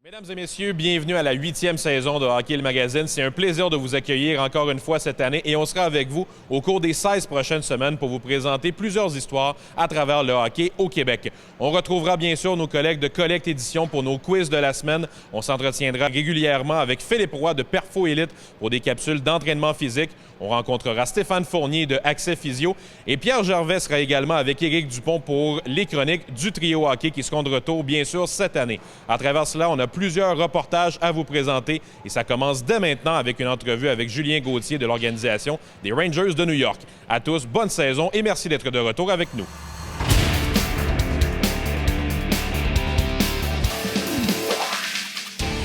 Mesdames et messieurs, bienvenue à la 8e saison de Hockey le Magazine. C'est un plaisir de vous accueillir encore une fois cette année et on sera avec vous au cours des 16 prochaines semaines pour vous présenter plusieurs histoires à travers le hockey au Québec. On retrouvera bien sûr nos collègues de Collecte Édition pour nos quiz de la semaine. On s'entretiendra régulièrement avec Philippe Roy de Perfo Élite pour des capsules d'entraînement physique. On rencontrera Stéphane Fournier de Accès Physio et Pierre Gervais sera également avec Éric Dupont pour les chroniques du trio hockey qui seront de retour bien sûr cette année. À travers cela, on a plusieurs reportages à vous présenter et ça commence dès maintenant avec une entrevue avec Julien Gauthier de l'organisation des Rangers de New York. À tous, bonne saison et merci d'être de retour avec nous.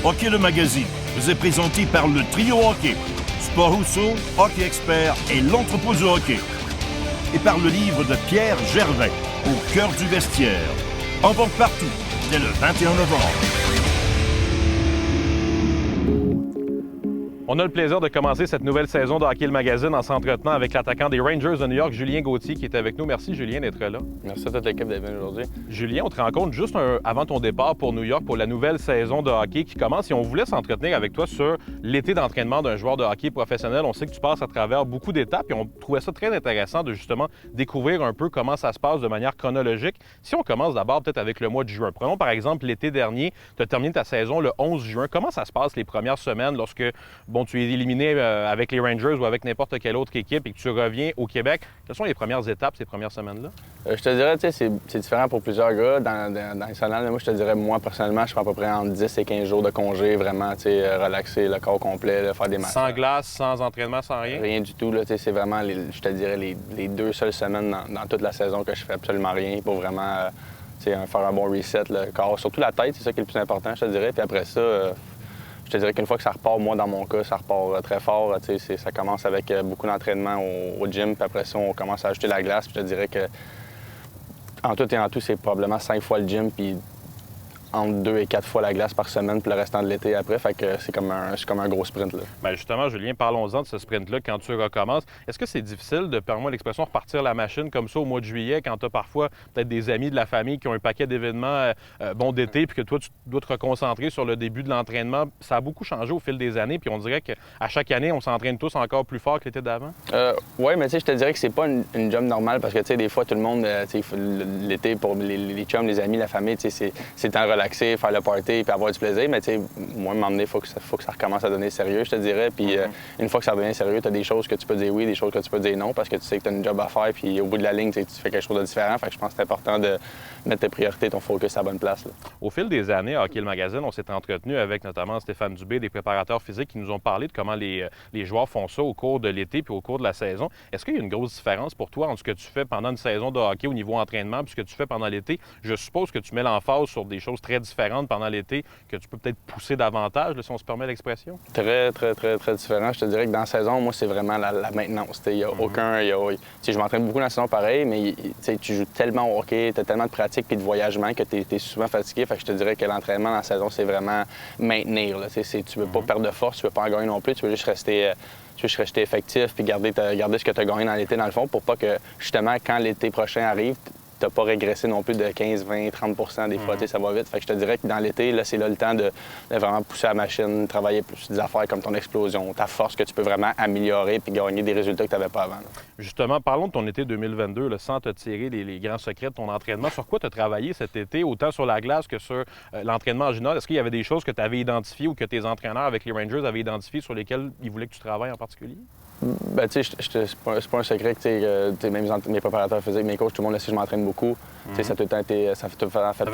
Hockey le Magazine vous est présenté par le Trio Hockey, Sport Rousseau, Hockey Expert et l'Entrepôt du Hockey. Et par le livre de Pierre Gervais, Au cœur du vestiaire. En vente partout, dès le 21 novembre. On a le plaisir de commencer cette nouvelle saison de Hockey le Magazine en s'entretenant avec l'attaquant des Rangers de New York, Julien Gauthier, qui est avec nous. Merci, Julien, d'être là. Merci à toute l'équipe d'être venue aujourd'hui. Julien, on te rencontre juste avant ton départ pour New York pour la nouvelle saison de hockey qui commence et on voulait s'entretenir avec toi sur l'été d'entraînement d'un joueur de hockey professionnel. On sait que tu passes à travers beaucoup d'étapes et on trouvait ça très intéressant de justement découvrir un peu comment ça se passe de manière chronologique. Si on commence d'abord peut-être avec le mois de juin. Prenons par exemple l'été dernier, tu as terminé ta saison le 11 juin. Comment ça se passe les premières semaines lorsque tu es éliminé avec les Rangers ou avec n'importe quelle autre équipe et que tu reviens au Québec? Quelles sont les premières étapes ces premières semaines-là? Je te dirais, tu sais, c'est différent pour plusieurs gars. Dans les salons, moi, je te dirais, moi, personnellement, je prends à peu près entre 10 et 15 jours de congé, vraiment, tu sais, relaxer le corps complet, là, faire des matchs. Sans glace, sans entraînement, sans rien? Rien du tout, là, tu sais, c'est vraiment, je te dirais, les 2 seules semaines dans toute la saison que je fais absolument rien pour vraiment, tu sais, faire un bon reset, le corps, surtout la tête, c'est ça qui est le plus important, je te dirais. Puis après ça, je te dirais qu'une fois que ça repart, moi, dans mon cas, ça repart très fort. Ça commence avec beaucoup d'entraînement au gym, puis après ça, on commence à ajouter la glace. Puis je te dirais que, en tout et en tout, c'est probablement 5 fois le gym, puis entre 2 et 4 fois la glace par semaine, puis le restant de l'été après. Fait que c'est comme un gros sprint, là. Bien, justement, Julien, parlons-en de ce sprint-là quand tu recommences. Est-ce que c'est difficile de, permettre l'expression, repartir la machine comme ça au mois de juillet quand tu as parfois peut-être des amis de la famille qui ont un paquet d'événements d'été puis que toi, tu dois te reconcentrer sur le début de l'entraînement? Ça a beaucoup changé au fil des années puis on dirait qu'à chaque année, on s'entraîne tous encore plus fort que l'été d'avant? Oui, mais tu sais, je te dirais que c'est pas une job normale parce que, tu sais, des fois, tout le monde, tu sais, l'été, pour les chums, les amis, la famille, tu sais, c'est temps relaxer, faire le party puis avoir du plaisir. Mais tu sais, moi, à un moment donné, il faut que ça recommence à donner sérieux, je te dirais. Puis une fois que ça devient sérieux, tu as des choses que tu peux dire oui, des choses que tu peux dire non parce que tu sais que tu as une job à faire. Puis au bout de la ligne, tu fais quelque chose de différent. Fait que je pense que c'est important de mettre tes priorités, ton focus à la bonne place, là. Au fil des années, à Hockey le Magazine, on s'est entretenu avec notamment Stéphane Dubé, des préparateurs physiques qui nous ont parlé de comment les joueurs font ça au cours de l'été puis au cours de la saison. Est-ce qu'il y a une grosse différence pour toi entre ce que tu fais pendant une saison de hockey au niveau entraînement puis ce que tu fais pendant l'été? Je suppose que tu mets l'emphase sur des choses très différentes pendant l'été que tu peux peut-être pousser davantage, là, si on se permet l'expression? Très, très, très, très différent. Je te dirais que dans la saison, moi, c'est vraiment la maintenance. Il n'y a aucun... Je m'entraîne beaucoup dans la saison pareil, mais tu joues tellement au hockey, tu as tellement de pratique et de voyagement que tu es souvent fatigué. Fait que je te dirais que l'entraînement dans la saison, c'est vraiment maintenir, là. Tu ne veux pas perdre de force, tu ne veux pas en gagner non plus, tu veux juste rester... effectif puis garder ce que tu as gagné dans l'été, dans le fond, pour pas que, justement, quand l'été prochain arrive, tu n'as pas régressé non plus de 15, 20, 30 des fois, ça va vite. Fait que je te dirais que dans l'été, là, c'est là le temps de vraiment pousser la machine, travailler plus des affaires comme ton explosion, ta force que tu peux vraiment améliorer puis gagner des résultats que tu n'avais pas avant, là. Justement, parlons de ton été 2022, là, sans te tirer les grands secrets de ton entraînement. Sur quoi tu as travaillé cet été, autant sur la glace que sur l'entraînement en général? Est-ce qu'il y avait des choses que tu avais identifiées ou que tes entraîneurs avec les Rangers avaient identifiées sur lesquelles ils voulaient que tu travailles en particulier? Ben, tu sais, c'est pas un secret que même mes préparateurs physiques, mes coachs, tout le monde le sait, je m'entraîne beaucoup. Tu sais, ça a tout le temps été, ça fait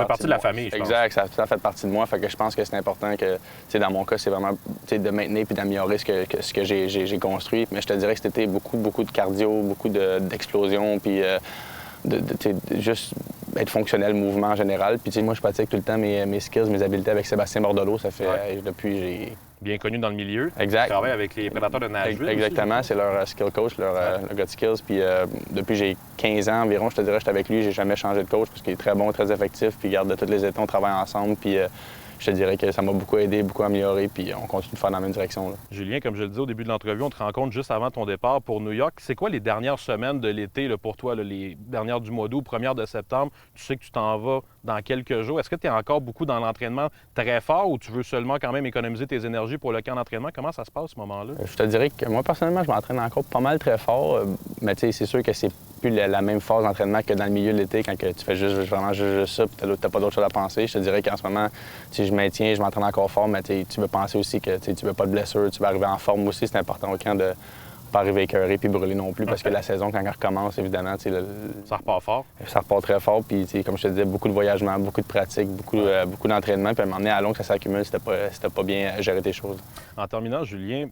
partie de la famille, je pense. Exact, ça a tout le temps fait partie de moi. Fait que je pense que c'est important que, tu sais, dans mon cas, c'est vraiment, tu sais, de maintenir puis d'améliorer ce que j'ai construit. Mais je te dirais que c'était beaucoup de cardio, beaucoup d'explosion, puis juste être fonctionnel, mouvement en général. Puis, tu sais, moi, je pratique tout le temps mes skills, mes habiletés avec Sébastien Bordelot. Ça fait depuis j'ai... Bien connu dans le milieu. Exact. Tu travailles avec les prédateurs de Nashville. Exactement, c'est leur skill coach, leur gars de skills. Puis depuis j'ai 15 ans environ, je te dirais, j'étais avec lui, j'ai jamais changé de coach parce qu'il est très bon, très effectif. Puis garde de tous les étés, on travaille ensemble. Puis je te dirais que ça m'a beaucoup aidé, beaucoup amélioré, puis on continue de faire dans la même direction. Là. Julien, comme je le disais au début de l'entrevue, on te rencontre juste avant ton départ pour New York. C'est quoi les dernières semaines de l'été là, pour toi, là, les dernières du mois d'août, première de septembre? Tu sais que tu t'en vas dans quelques jours. Est-ce que tu es encore beaucoup dans l'entraînement très fort ou tu veux seulement quand même économiser tes énergies pour le camp d'entraînement? Comment ça se passe à ce moment-là? Je te dirais que moi, personnellement, je m'entraîne encore pas mal très fort, mais tu sais, c'est sûr que c'est plus la même phase d'entraînement que dans le milieu de l'été quand que tu fais vraiment juste ça, puis t'as pas d'autre chose à penser. Je te dirais qu'en ce moment, je maintiens, je m'entraîne encore fort, mais tu veux penser aussi que tu veux pas de blessure, tu veux arriver en forme aussi. C'est important au camp de pas arriver écœuré puis brûler non plus, parce que la saison, quand elle recommence, évidemment, ça repart fort. Ça repart très fort, puis comme je te disais, beaucoup de voyagement, beaucoup de pratique, beaucoup d'entraînement, puis à un moment donné, à long que ça s'accumule, c'était pas bien gérer tes choses. En terminant, Julien,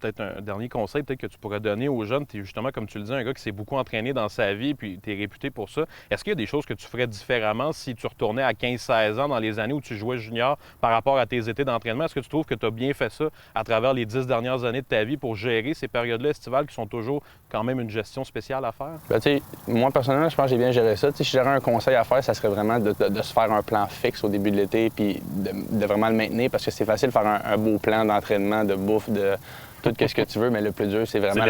peut-être un dernier conseil peut-être que tu pourrais donner aux jeunes. Tu es justement, comme tu le dis, un gars qui s'est beaucoup entraîné dans sa vie, puis tu es réputé pour ça. Est-ce qu'il y a des choses que tu ferais différemment si tu retournais à 15-16 ans dans les années où tu jouais junior par rapport à tes étés d'entraînement? Est-ce que tu trouves que tu as bien fait ça à travers les 10 dernières années de ta vie pour gérer ces périodes-là estivales qui sont toujours quand même une gestion spéciale à faire? Bien, moi, personnellement, je pense que j'ai bien géré ça. Si j'aurais un conseil à faire, ça serait vraiment de se faire un plan fixe au début de l'été, puis de vraiment le maintenir, parce que c'est facile de faire un beau plan d'entraînement, de bouffe, de tout ce que tu veux, mais le plus dur, c'est vraiment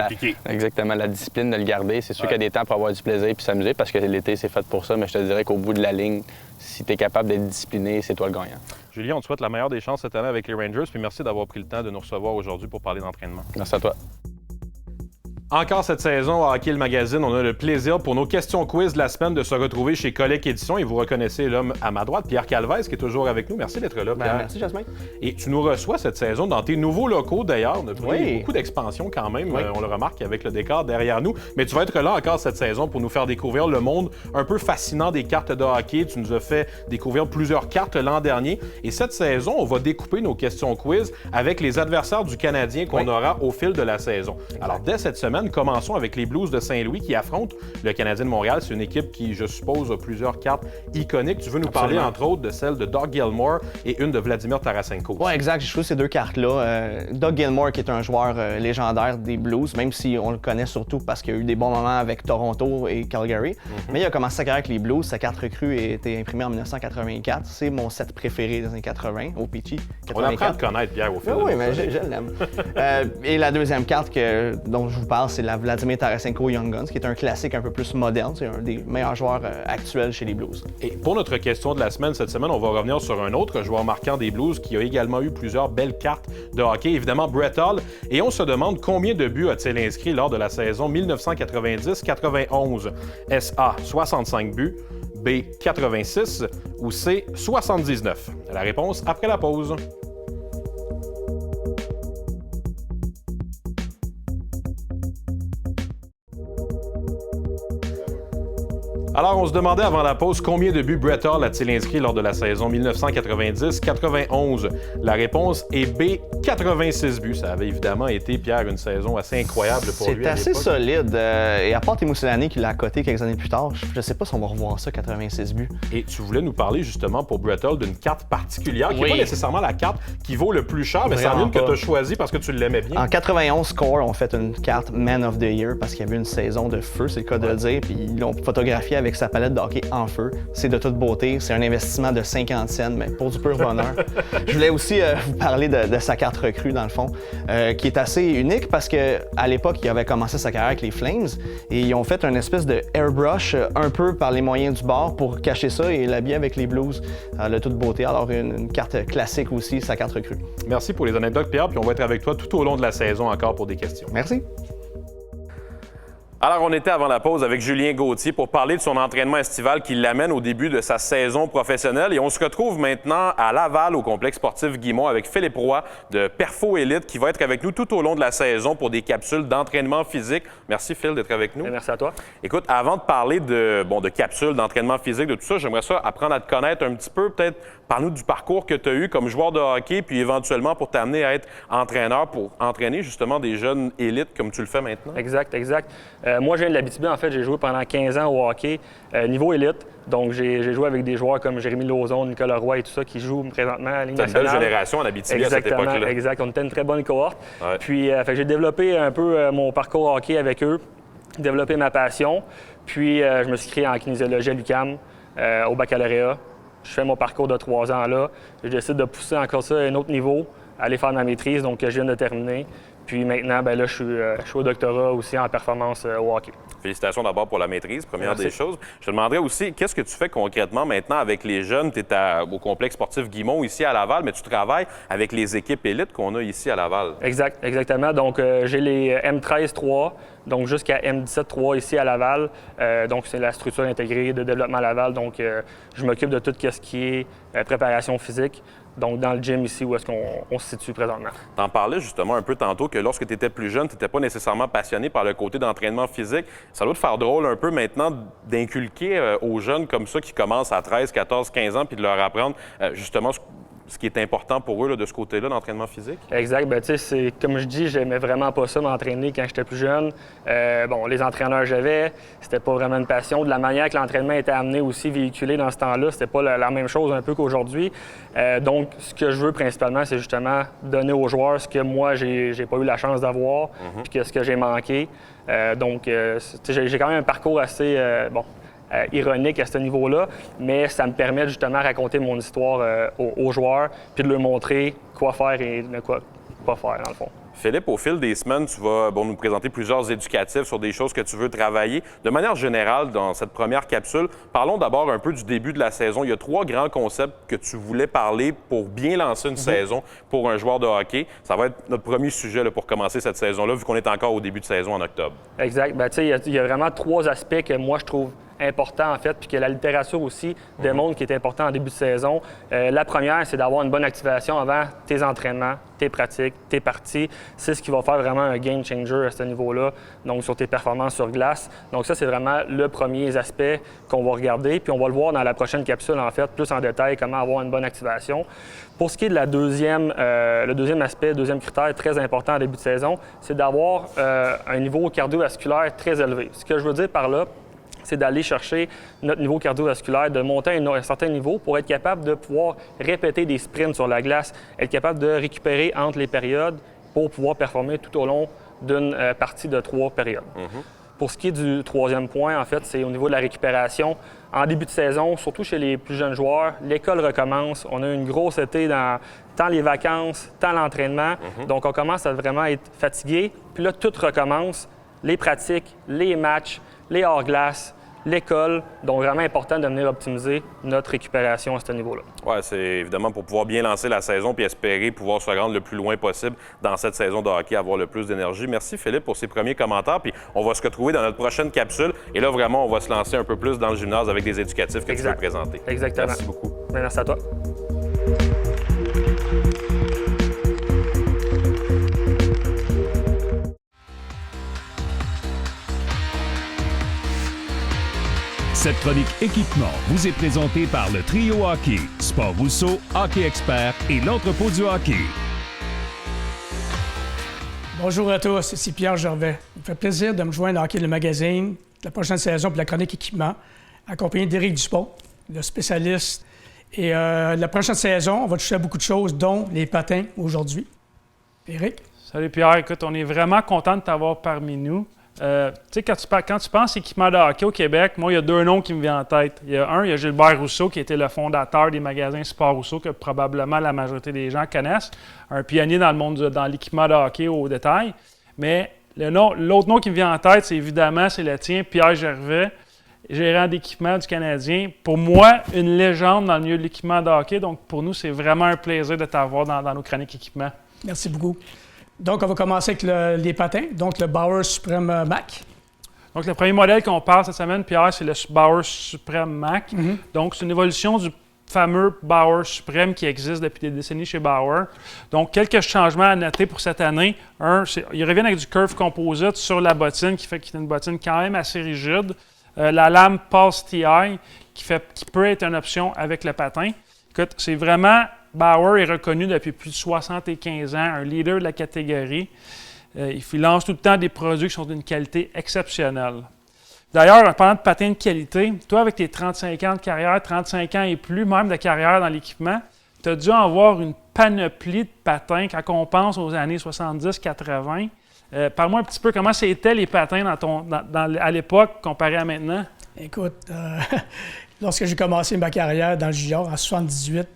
exactement la discipline de le garder. C'est sûr qu'il y a des temps pour avoir du plaisir et s'amuser, parce que l'été, c'est fait pour ça, mais je te dirais qu'au bout de la ligne, si tu es capable d'être discipliné, c'est toi le gagnant. Julien, on te souhaite la meilleure des chances cette année avec les Rangers, puis merci d'avoir pris le temps de nous recevoir aujourd'hui pour parler d'entraînement. Merci à toi. Encore cette saison à Hockey le Magazine, on a le plaisir pour nos questions quiz de la semaine de se retrouver chez Collègue Édition. Et vous reconnaissez l'homme à ma droite, Pierre Calvez, qui est toujours avec nous. Merci d'être là, Pierre. Merci, Jasmin. Et tu nous reçois cette saison dans tes nouveaux locaux, d'ailleurs. On a pris beaucoup d'expansion quand même, on le remarque avec le décor derrière nous. Mais tu vas être là encore cette saison pour nous faire découvrir le monde un peu fascinant des cartes de hockey. Tu nous as fait découvrir plusieurs cartes l'an dernier. Et cette saison, on va découper nos questions quiz avec les adversaires du Canadien qu'on aura au fil de la saison. Exact. Alors, dès cette semaine, commençons avec les Blues de Saint-Louis qui affrontent le Canadien de Montréal. C'est une équipe qui, je suppose, a plusieurs cartes iconiques. Tu veux nous parler, entre autres, de celle de Doug Gilmour et une de Vladimir Tarasenko. Oui, exact. J'ai choisi ces deux cartes-là. Doug Gilmour, qui est un joueur légendaire des Blues, même si on le connaît surtout parce qu'il a eu des bons moments avec Toronto et Calgary. Mais il a commencé sa carrière avec les Blues. Sa carte recrue a été imprimée en 1984. C'est mon set préféré des années 80, au Peachy. On apprend à te connaître, Pierre, au fil de oui, mais je l'aime. Et la deuxième carte dont je vous parle, c'est la Vladimir Tarasenko Young Guns, qui est un classique un peu plus moderne. C'est un des meilleurs joueurs actuels chez les Blues. Et pour notre question de la semaine, cette semaine, on va revenir sur un autre joueur marquant des Blues qui a également eu plusieurs belles cartes de hockey, évidemment Brett Hull. Et on se demande combien de buts a-t-il inscrit lors de la saison 1990-91? Est-ce A, 65 buts, B, 86 ou C, 79? La réponse après la pause. Alors, on se demandait avant la pause combien de buts Brett Hull a-t-il inscrit lors de la saison 1990-91. La réponse est B, 86 buts. Ça avait évidemment été, Pierre, une saison assez incroyable pour lui. C'est assez solide. Et à part Timo Solani qui l'a coté quelques années plus tard, je ne sais pas si on va revoir ça, 86 buts. Et tu voulais nous parler justement pour Brett Hull d'une carte particulière, qui n'est pas nécessairement la carte qui vaut le plus cher, mais c'est une que tu as choisie parce que tu l'aimais bien. En 91 Score, on fait une carte Man of the Year parce qu'il y avait une saison de feu, c'est le cas de le dire, puis ils l'ont photographié avec sa palette de hockey en feu. C'est de toute beauté. C'est un investissement de 50 cents, mais pour du pur bonheur. Je voulais aussi vous parler de sa carte recrue, dans le fond, qui est assez unique parce qu'à l'époque, il avait commencé sa carrière avec les Flames et ils ont fait une espèce de airbrush un peu par les moyens du bord pour cacher ça et l'habiller avec les Blues de toute beauté. Alors, une carte classique aussi, sa carte recrue. Merci pour les anecdotes, Pierre, puis on va être avec toi tout au long de la saison encore pour des questions. Merci. Alors, on était avant la pause avec Julien Gauthier pour parler de son entraînement estival qui l'amène au début de sa saison professionnelle. Et on se retrouve maintenant à Laval, au complexe sportif Guimont, avec Philippe Roy de Perfo Élite qui va être avec nous tout au long de la saison pour des capsules d'entraînement physique. Merci, Phil, d'être avec nous. Merci à toi. Écoute, avant de parler de capsules d'entraînement physique, de tout ça, j'aimerais ça apprendre à te connaître un petit peu. Peut-être parle-nous du parcours que tu as eu comme joueur de hockey, puis éventuellement pour t'amener à être entraîneur, pour entraîner justement des jeunes élites comme tu le fais maintenant. Exact. Moi, je viens de l'Abitibi. En fait, j'ai joué pendant 15 ans au hockey, niveau élite. Donc, j'ai joué avec des joueurs comme Jérémy Lauzon, Nicolas Roy et tout ça qui jouent présentement à la Ligue nationale. C'est une belle génération en Abitibi à cette époque-là. Exact. On était une très bonne cohorte. Ouais. Puis, j'ai développé un peu mon parcours hockey avec eux, développé ma passion. Puis, je me suis créé en kinésiologie à l'UQAM, au baccalauréat. je fais mon parcours de 3 ans là. Je décide de pousser encore ça à un autre niveau, aller faire ma maîtrise, donc que je viens de terminer. Puis maintenant, ben là, je suis au doctorat aussi en performance au hockey. Félicitations d'abord pour la maîtrise, première Merci. des choses. Je te demanderais aussi, qu'est-ce que tu fais concrètement maintenant avec les jeunes? Tu es au complexe sportif Guimont ici à Laval, mais tu travailles avec les équipes élites qu'on a ici à Laval. Exactement. Donc, j'ai les M13-3, donc jusqu'à M17-3 ici à Laval. Donc, c'est la structure intégrée de développement Laval. Donc, je m'occupe de tout ce qui est préparation physique. Donc, dans le gym ici, où est-ce qu'on se situe présentement. Tu en parlais justement un peu tantôt que lorsque tu étais plus jeune, tu n'étais pas nécessairement passionné par le côté d'entraînement physique. Ça doit te faire drôle un peu maintenant d'inculquer aux jeunes comme ça qui commencent à 13, 14, 15 ans puis de leur apprendre justement ce qui est important pour eux là, de ce côté-là d'entraînement physique? Exact. Bien, tu sais, c'est comme je dis, j'aimais vraiment pas ça m'entraîner quand j'étais plus jeune. Les entraîneurs que j'avais, c'était pas vraiment une passion. De la manière que l'entraînement était amené aussi, véhiculé dans ce temps-là, c'était pas la même chose un peu qu'aujourd'hui. Donc, ce que je veux principalement, c'est justement donner aux joueurs ce que moi, j'ai pas eu la chance d'avoir, puis que ce que j'ai manqué. J'ai quand même un parcours assez, ironique à ce niveau-là, mais ça me permet justement de raconter mon histoire aux joueurs, puis de leur montrer quoi faire et ne quoi pas faire, dans le fond. Philippe, au fil des semaines, tu vas nous présenter plusieurs éducatifs sur des choses que tu veux travailler. De manière générale, dans cette première capsule, parlons d'abord un peu du début de la saison. Il y a 3 grands concepts que tu voulais parler pour bien lancer une saison pour un joueur de hockey. Ça va être notre premier sujet là, pour commencer cette saison-là, vu qu'on est encore au début de saison en octobre. Exact. Ben, tu sais, il y a vraiment 3 aspects que moi, je trouve important, en fait, puis que la littérature aussi démontre qui est important en début de saison. La première, c'est d'avoir une bonne activation avant tes entraînements, tes pratiques, tes parties. C'est ce qui va faire vraiment un game changer à ce niveau-là, donc sur tes performances sur glace. Donc ça, c'est vraiment le premier aspect qu'on va regarder, puis on va le voir dans la prochaine capsule, en fait, plus en détail, comment avoir une bonne activation. Pour ce qui est de le deuxième aspect, deuxième critère très important en début de saison, c'est d'avoir un niveau cardiovasculaire très élevé. Ce que je veux dire par là, c'est d'aller chercher notre niveau cardiovasculaire, de monter à un certain niveau pour être capable de pouvoir répéter des sprints sur la glace, être capable de récupérer entre les périodes pour pouvoir performer tout au long d'une partie de 3 périodes. Pour ce qui est du troisième point, en fait, c'est au niveau de la récupération. En début de saison, surtout chez les plus jeunes joueurs, l'école recommence. On a une grosse été dans tant les vacances, tant l'entraînement. Donc, on commence à vraiment être fatigué. Puis là, tout recommence. Les pratiques, les matchs, les hors-glace, l'école. Donc, vraiment important de venir optimiser notre récupération à ce niveau-là. Oui, c'est évidemment pour pouvoir bien lancer la saison puis espérer pouvoir se rendre le plus loin possible dans cette saison de hockey, avoir le plus d'énergie. Merci Philippe pour ces premiers commentaires. Puis on va se retrouver dans notre prochaine capsule. Et là, vraiment, on va se lancer un peu plus dans le gymnase avec des éducatifs que tu veux présenter. Exactement. Merci beaucoup. Bien, merci à toi. Cette chronique équipement vous est présentée par le Trio Hockey, Sport Rousseau, Hockey Expert et l'entrepôt du hockey. Bonjour à tous, ici Pierre Gervais. Il me fait plaisir de me joindre à Hockey le magazine, la prochaine saison pour la chronique équipement, accompagné d'Éric Dupont, le spécialiste. Et la prochaine saison, on va toucher à beaucoup de choses, dont les patins aujourd'hui. Éric? Salut Pierre, écoute, on est vraiment content de t'avoir parmi nous. Tu sais, quand tu penses équipement de hockey au Québec, moi, il y a 2 noms qui me viennent en tête. Il y a Gilbert Rousseau, qui était le fondateur des magasins Sport Rousseau, que probablement la majorité des gens connaissent. Un pionnier dans le monde dans l'équipement de hockey au détail. Mais l'autre nom qui me vient en tête, c'est le tien, Pierre Gervais, gérant d'équipement du Canadien. Pour moi, une légende dans le milieu de l'équipement de hockey. Donc, pour nous, c'est vraiment un plaisir de t'avoir dans nos chroniques équipement. Merci beaucoup. Donc, on va commencer avec les patins, donc le Bauer Supreme Mac. Donc, le premier modèle qu'on parle cette semaine, Pierre, c'est le Bauer Supreme Mac. Donc, c'est une évolution du fameux Bauer Supreme qui existe depuis des décennies chez Bauer. Donc, quelques changements à noter pour cette année. Ils reviennent avec du curve composite sur la bottine, qui fait qu'il est une bottine quand même assez rigide. La lame Pulse TI, qui peut être une option avec le patin. Écoute, c'est vraiment... Bauer est reconnu depuis plus de 75 ans, un leader de la catégorie. Il lance tout le temps des produits qui sont d'une qualité exceptionnelle. D'ailleurs, en parlant de patins de qualité, toi, avec tes 35 ans de carrière, 35 ans et plus, même de carrière dans l'équipement, tu as dû avoir une panoplie de patins quand on pense aux années 70-80. Parle-moi un petit peu comment c'était les patins à l'époque comparé à maintenant. Écoute, Lorsque j'ai commencé ma carrière dans le junior en 78,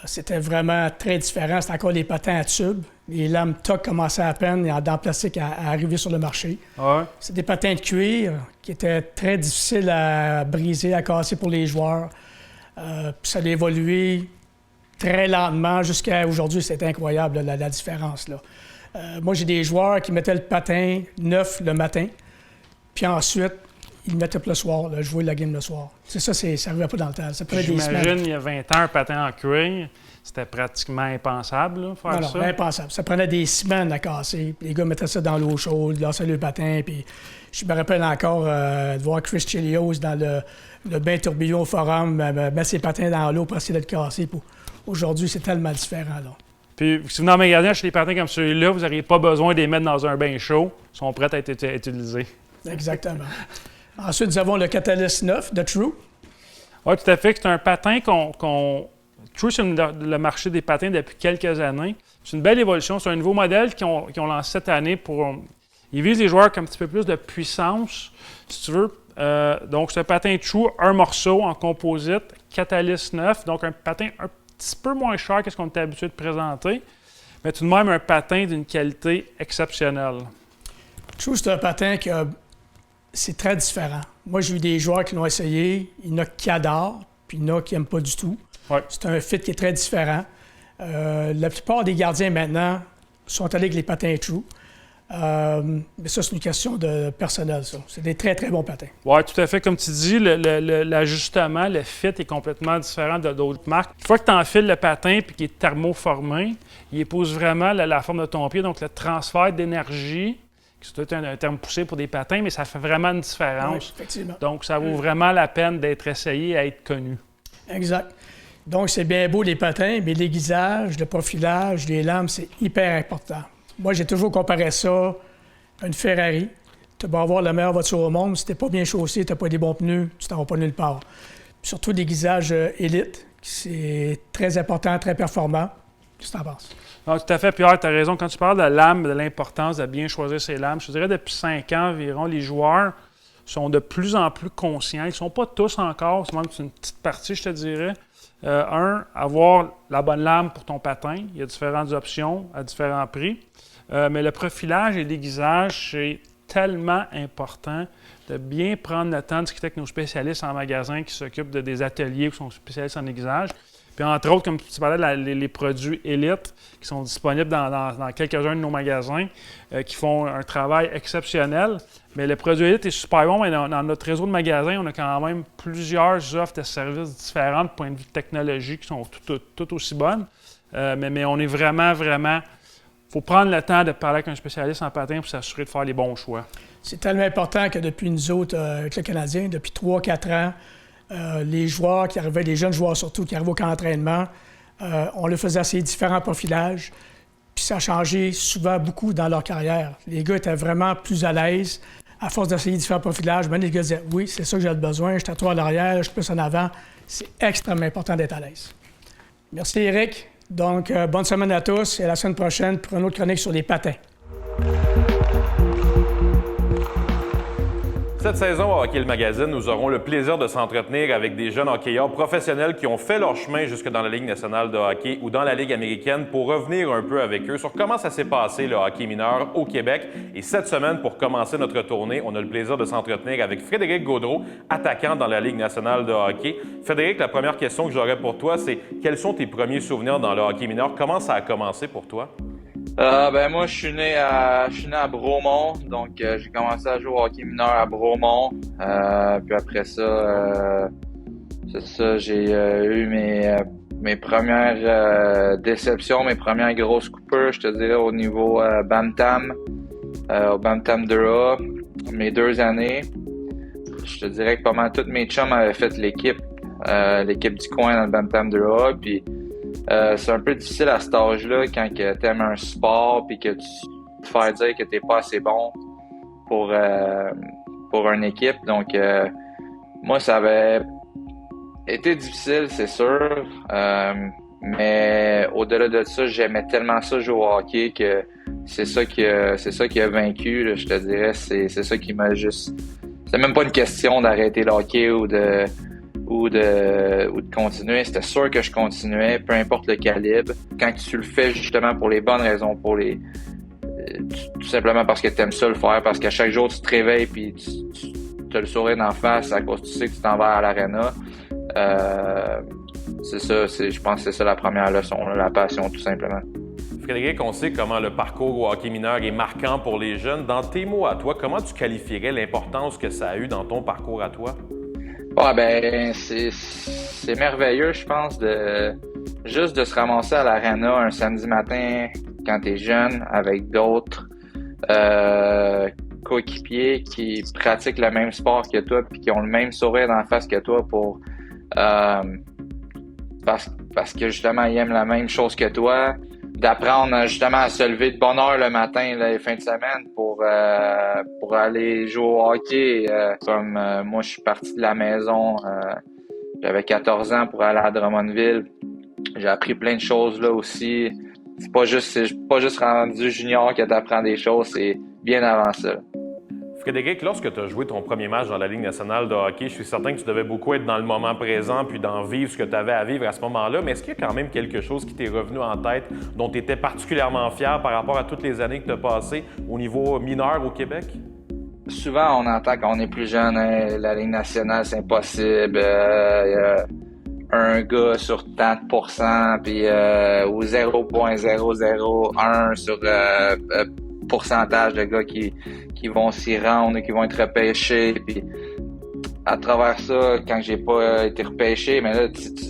c'était vraiment très différent. C'était encore les patins à tubes. Les lames TOC commençaient à peine et en dents plastiques à arriver sur le marché. Ouais. C'est des patins de cuir qui étaient très difficiles à briser, à casser pour les joueurs. Puis ça a évolué très lentement jusqu'à aujourd'hui. C'est incroyable, là, la différence, là. Moi, j'ai des joueurs qui mettaient le patin neuf le matin, puis ensuite, ils le mettaient le soir, là, jouer la game le soir. C'est ça, ça n'arrivait pas dans le temps. Ça prenait des semaines. J'imagine, il y a 20 ans, un patin en cuir, c'était pratiquement impensable, là, faire ça. Non, impensable. Ça prenait des semaines à casser. Les gars mettaient ça dans l'eau chaude, lançaient le patin, puis je me rappelle encore de voir Chris Chelios dans le bain tourbillon au forum, mettre ses patins dans l'eau pour essayer de le casser. Aujourd'hui, c'est tellement différent, là. Puis, si vous venez en magasin acheter des patins comme celui-là, vous n'auriez pas besoin de les mettre dans un bain chaud. Ils sont prêts à être utilisés. Exactement. Ensuite, nous avons le Catalyst 9 de True. Oui, tout à fait. C'est un patin True, c'est le marché des patins depuis quelques années. C'est une belle évolution. C'est un nouveau modèle qu'ils ont lancé cette année pour... Ils visent les joueurs avec un petit peu plus de puissance, si tu veux. Donc, c'est un patin True, un morceau en composite, Catalyst 9. Donc, un patin un petit peu moins cher que ce qu'on était habitué de présenter, mais tout de même un patin d'une qualité exceptionnelle. True, c'est un patin c'est très différent. Moi, j'ai eu des joueurs qui l'ont essayé. Il y en a qui adorent, puis il y en a qui n'aiment pas du tout. Ouais. C'est un fit qui est très différent. La plupart des gardiens, maintenant, sont allés avec les patins True. Mais ça, c'est une question de personnel, ça. C'est des très, très bons patins. Oui, tout à fait. Comme tu dis, l'ajustement, le fit est complètement différent de d'autres marques. Une fois que tu enfiles le patin et qu'il est thermoformé, il épouse vraiment la forme de ton pied. Donc, le transfert d'énergie, c'est peut-être un terme poussé pour des patins, mais ça fait vraiment une différence. Oui, effectivement. Donc, ça vaut vraiment la peine d'être essayé et à être connu. Exact. Donc, c'est bien beau les patins, mais l'aiguisage, le profilage, les lames, c'est hyper important. Moi, j'ai toujours comparé ça à une Ferrari. Tu vas avoir la meilleure voiture au monde. Si tu n'es pas bien chaussé, tu n'as pas des bons pneus, tu t'en vas pas nulle part. Puis surtout l'aiguisage élite, c'est très important, très performant. Qu'est-ce que tu en penses? Non, tout à fait, Pierre, tu as raison. Quand tu parles de lames, de l'importance de bien choisir ses lames, je te dirais depuis 5 ans environ, les joueurs sont de plus en plus conscients. Ils ne sont pas tous encore, c'est même une petite partie, je te dirais. Avoir la bonne lame pour ton patin. Il y a différentes options à différents prix. Mais le profilage et l'aiguisage, c'est tellement important de bien prendre le temps de discuter avec nos spécialistes en magasin qui s'occupent des ateliers ou qui sont spécialistes en aiguisage. Puis entre autres, comme tu parlais, les produits Elite qui sont disponibles dans quelques-uns de nos magasins qui font un travail exceptionnel. Mais le produit Elite est super bon, mais dans notre réseau de magasins, on a quand même plusieurs offres de services différentes du point de vue technologique qui sont tout aussi bonnes. Mais on est vraiment... Il faut prendre le temps de parler avec un spécialiste en patin pour s'assurer de faire les bons choix. C'est tellement important que depuis nous autres, avec le Canadien, depuis 3-4 ans, les joueurs qui arrivaient, les jeunes joueurs surtout, qui arrivaient au camp d'entraînement, on leur faisait essayer différents profilages. Puis ça a changé souvent beaucoup dans leur carrière. Les gars étaient vraiment plus à l'aise à force d'essayer différents profilages. Même les gars disaient « Oui, c'est ça que j'ai besoin, je suis à toi à l'arrière, je suis plus en avant. » C'est extrêmement important d'être à l'aise. Merci, Éric. Donc, bonne semaine à tous et à la semaine prochaine pour une autre chronique sur les patins. Cette saison à Hockey le Magazine, nous aurons le plaisir de s'entretenir avec des jeunes hockeyeurs professionnels qui ont fait leur chemin jusque dans la Ligue nationale de hockey ou dans la Ligue américaine pour revenir un peu avec eux sur comment ça s'est passé le hockey mineur au Québec. Et cette semaine, pour commencer notre tournée, on a le plaisir de s'entretenir avec Frédéric Gaudreau, attaquant dans la Ligue nationale de hockey. Frédéric, la première question que j'aurais pour toi, c'est quels sont tes premiers souvenirs dans le hockey mineur? Comment ça a commencé pour toi? Moi, je suis né à Bromont, donc j'ai commencé à jouer au hockey mineur à Bromont. Puis après ça, j'ai eu mes premières déceptions, mes premières grosses coupures, je te dirais, au niveau Bantam, au Bantam 2A, mes 2 années. Je te dirais que pas mal tous mes chums avaient fait l'équipe du coin dans le Bantam 2A, puis c'est un peu difficile à cet âge-là quand tu aimes un sport puis que tu te fais dire que t'es pas assez bon pour une équipe. Donc moi, ça avait été difficile, c'est sûr. Mais au-delà de ça, j'aimais tellement ça jouer au hockey que c'est ça qui a vaincu, là, je te dirais. C'est ça qui m'a juste... C'est même pas une question d'arrêter le hockey ou de ou de continuer. C'était sûr que je continuais, peu importe le calibre. Quand tu le fais justement pour les bonnes raisons, tout simplement parce que tu aimes ça le faire, parce qu'à chaque jour tu te réveilles puis tu as le sourire d'en face à cause que tu sais que tu t'en vas à l'aréna. C'est ça, je pense que c'est ça la première leçon, là, la passion tout simplement. Frédéric, on sait comment le parcours au hockey mineur est marquant pour les jeunes. Dans tes mots à toi, comment tu qualifierais l'importance que ça a eu dans ton parcours à toi? C'est merveilleux, je pense, juste de se ramasser à l'aréna un samedi matin quand t'es jeune avec d'autres coéquipiers qui pratiquent le même sport que toi puis qui ont le même sourire dans la face que toi parce que justement ils aiment la même chose que toi, d'apprendre justement à se lever de bonne heure le matin, les fins de semaine pour aller jouer au hockey. Comme moi je suis parti de la maison, j'avais 14 ans pour aller à Drummondville. J'ai appris plein de choses là aussi. C'est pas juste rendu junior que tu apprends des choses, c'est bien avant ça. Frédéric, lorsque tu as joué ton premier match dans la Ligue nationale de hockey, je suis certain que tu devais beaucoup être dans le moment présent puis d'en vivre ce que tu avais à vivre à ce moment-là. Mais est-ce qu'il y a quand même quelque chose qui t'est revenu en tête dont tu étais particulièrement fier par rapport à toutes les années que tu as passées au niveau mineur au Québec? Souvent, on entend quand on est plus jeune, hein, la Ligue nationale, c'est impossible. Un gars sur tant de pourcents, puis ou 0.001 sur pourcentage de gars qui vont s'y rendre, qui vont être repêchés. Puis à travers ça, quand j'ai pas été repêché, mais là,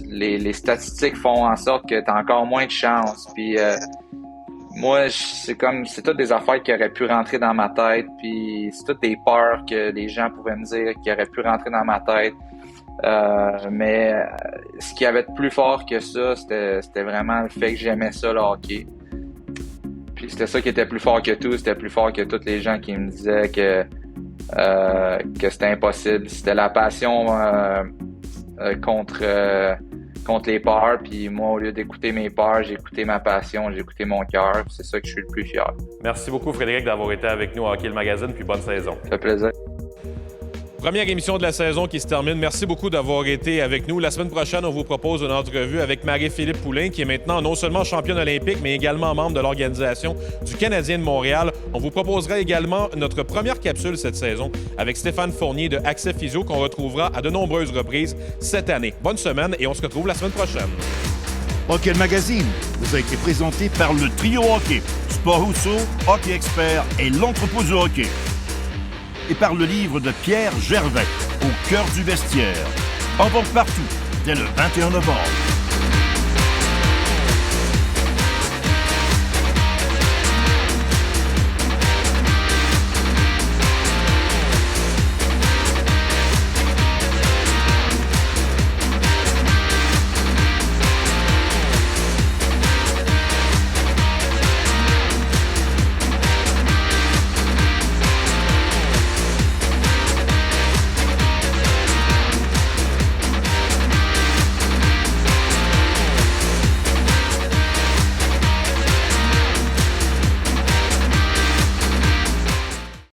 les statistiques font en sorte que tu as encore moins de chance. Puis moi, c'est toutes des affaires qui auraient pu rentrer dans ma tête. Puis c'est toutes des peurs que les gens pouvaient me dire qui auraient pu rentrer dans ma tête. Mais ce qu'il y avait de plus fort que ça, c'était vraiment le fait que j'aimais ça, le hockey. Puis c'était ça qui était plus fort que tout. C'était plus fort que tous les gens qui me disaient que c'était impossible. C'était la passion contre les peurs. Puis moi, au lieu d'écouter mes peurs, j'ai écouté ma passion, j'ai écouté mon cœur. C'est ça que je suis le plus fier. Merci beaucoup, Frédéric, d'avoir été avec nous à Hockey le Magazine. Puis bonne saison. Ça fait plaisir. Première émission de la saison qui se termine. Merci beaucoup d'avoir été avec nous. La semaine prochaine, on vous propose une entrevue avec Marie-Philippe Poulin, qui est maintenant non seulement championne olympique, mais également membre de l'organisation du Canadien de Montréal. On vous proposera également notre première capsule cette saison avec Stéphane Fournier de Accès Physio, qu'on retrouvera à de nombreuses reprises cette année. Bonne semaine et on se retrouve la semaine prochaine. Hockey le Magazine vous a été présenté par le Trio Hockey, Sport Rousseau, Hockey Expert et l'Entrepôt du Hockey. Et par le livre de Pierre Gervais, Au cœur du vestiaire. En vente partout, dès le 21 novembre.